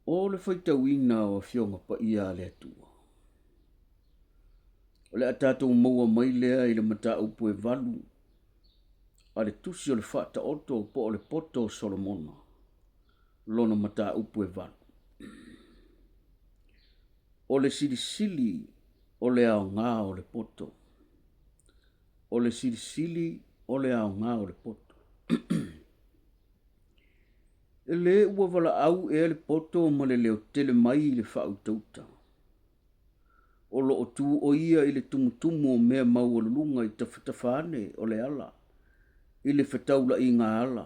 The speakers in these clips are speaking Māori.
O le whaitauina o fionga pa ia le atua. O le atatou maua mai lea i le mata upu e valu. A le tusi o le whata oto po o le poto o Solomona. Lona mata upu e valu. O le silisili o le ao ngā o le poto. O le silisili o le ao ngā o le poto. E le ua wala au e le poto ma le leo tele mai i le whau tauta. O lo o tu o ia i le tumutumu o mea mau o lunga i tawhitawhane o le ala. I le whetaula i ngā ala.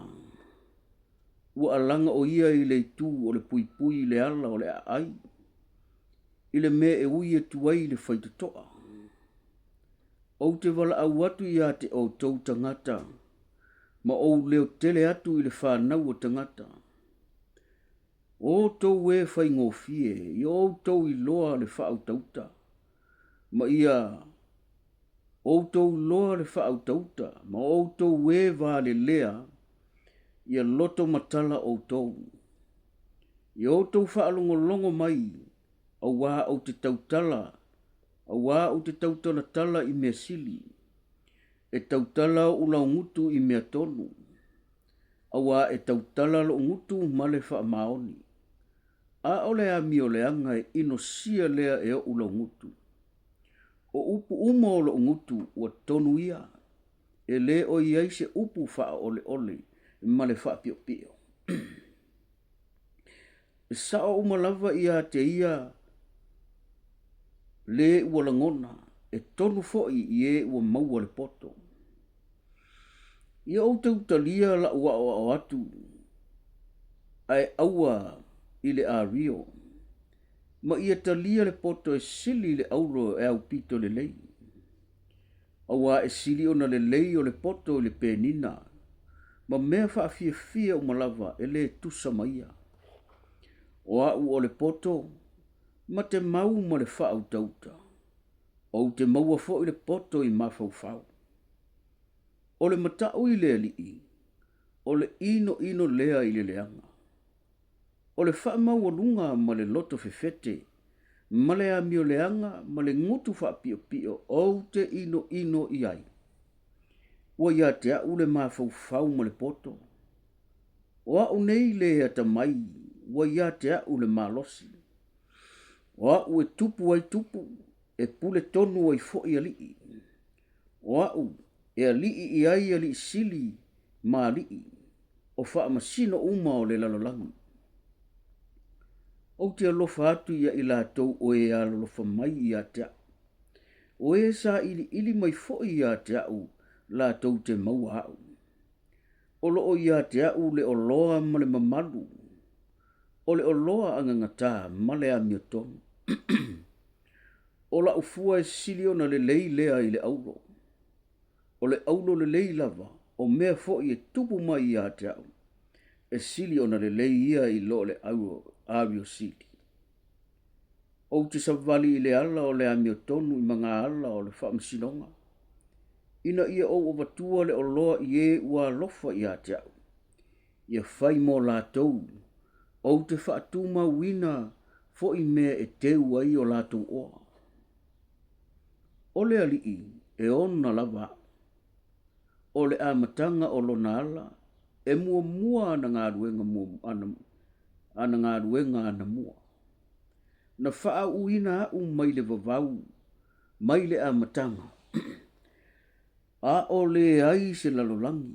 Ua alanga o ia i le tu o le pui pui i le ala o le ai. I le mea e ui e tuai i le whaitutoa. O te wala au atu i a te o tau tangata. Ma o leo tele atu i le whanau o tangata. O tau e whai ngofie, i o tau i loa le whau tauta. Ma ia, o tau loa le whau tauta, ma o tau e wā le lea, ia loto matala o tau. I o tau whaalongo longo mai, au wā o te tautala, au wā o te tautala tala i mea sili, e tautala o lau ngutu i mea tonu, au wā e tautala lo ngutu ma le wha maoni. A ole a mi ole anga e ino sia lea e o ulau ngutu. O upu uma o lo ngutu ua tonu ia. E le o iai se upu faa ole ole ma le faa pio pio. E sao uma lava ia te ia le ua langona e tonu foi i e ua maua le poto. Ia o te utalia la ua o atu ai aua i le a rio. Ma ia talia le poto e sili le auro e au pito le lei. Awa e sili ona le lei o le poto le penina. Ma mea wha fia fia o malava e le tusa maia. O au o le poto, ma te mau ma le wha au tauta. O te maua fo i le poto i mafau fau. O le matau i le alii. O le ino lea i le leanga. O le wha maua lunga ma le loto fefete. Ma le a mio leanga ma le ngutu wha pio pio o te ino i ai. Ua ia te au le mafau fau ma le poto. O au nei le ata mai. Ua ia te au le malosi. O au e tupu ai tupu. E pule tonu ai fo i alii. O au e alii i ai alii sili ma alii. O wha masino uma o le lalolangi. O te alofa atu ia i lātou o e alofa mai i a te au. O e sa ili mai fo i a te au lātou te maua au. O loo i a te au le o loa ma le mamalu. O le o loa angangata ma le a miotonu. O la ufua e silio na le lei lea i le aulo. O le aulo le lei lava o mea fo i e tupu mai i a te au. E silio na le lei ia i lo le au avio sili. O te savali i le ala o le amio tonu i mga ala o le whaamsinonga. Ina ia o watua le o loa i e ua lofa i a te au. Ia whai mo lātou. O te whaatuma wina fo i mea e teu ai o lātou oa. O le alii e ona lava. O le amatanga o lona ala e mua ana ngā ruenga ana ngā ruenga ana mua. Na wha uina au mai le vavau, mai le amatanga. A o le ai se lalolangi.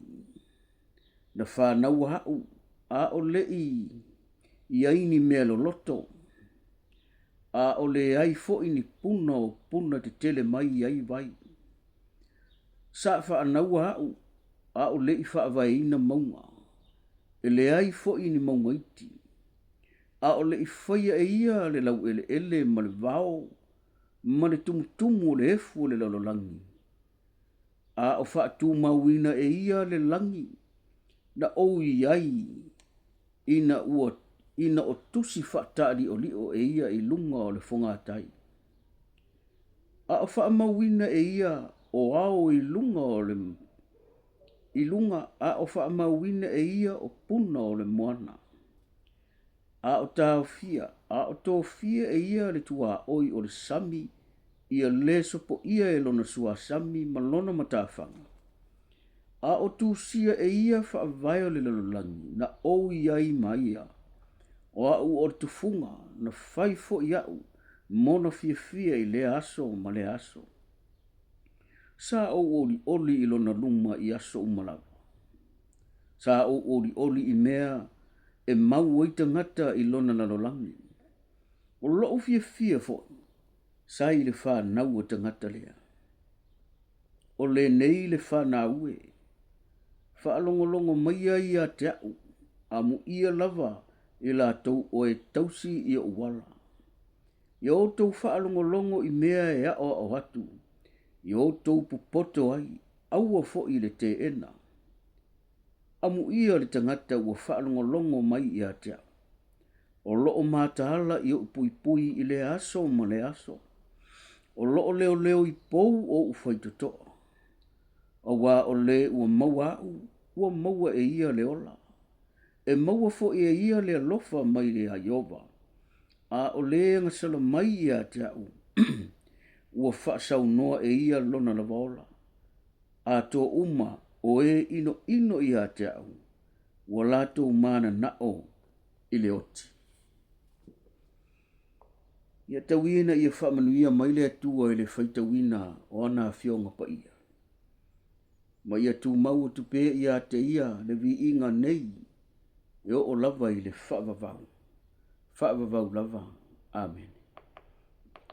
Na wha nau hau, a o le i aini mea loloto. A o le ai fo ini puna te tele mai ai vai. Sa wha nau hau, a o le i wha vai ina maunga. E le ai fo ini maunga iti. A o le i whaia e ia le lau ele ma le vao, ma le tumutumu le efu le lalolangi. A o wha tu mauina e ia le langi, na o i ai, ina o tusi whaatari o lio e ia i lunga o le whangatai. A o wha mauina e ia o ao i lunga o le i lunga a o wha mauina e ia o puna o le moana. a o tāwhia, a o tō whia e ia le tua oi o le sami, ia le sopo ia e lona sua sami ma lona matawhanga. A o tūsia e ia whaavai o le lalolangi, na ou iai mai ia. O au o tufunga, na whaifo iau, mona fia i le aso ma le aso. Sa o oli i lona luma i aso umalawa. Sa o oli i mea e mau oita ngata i lona lalolangi. O loo fia fo, sa i le wha nau o te ngata lea. O le nei le wha na ue. Wha alongolongo maia ia te au, a mu ia lava i la tau o e tausi i o wala. I o tau wha alongolongo i mea e a o hatu. I o tau pupoto ai, aua fo i le te ena. Amu ia le tangata ua whaalongolongo mai i a tea. O loo mātahala i o pui i le aso ma le aso. O loo leo i pou o ufaitotoa. O wā o le ua maua au, ua maua e ia le ola. E maua fo e ia le alofa mai le a Iova. A o le ngasala mai i a tea u. Ua whaasau noa e ia lona la vaola. A tō uma o e ino i a te au. Ua lato mana nao i le oti. Ia tawina ia whamanuia mai le atua i le whaitawina o ana fionga pa ia. Ma ia tū mau tupe ia te ia le vi inga nei. E o lava i le whaavavau. Whaavavau lava. Amen.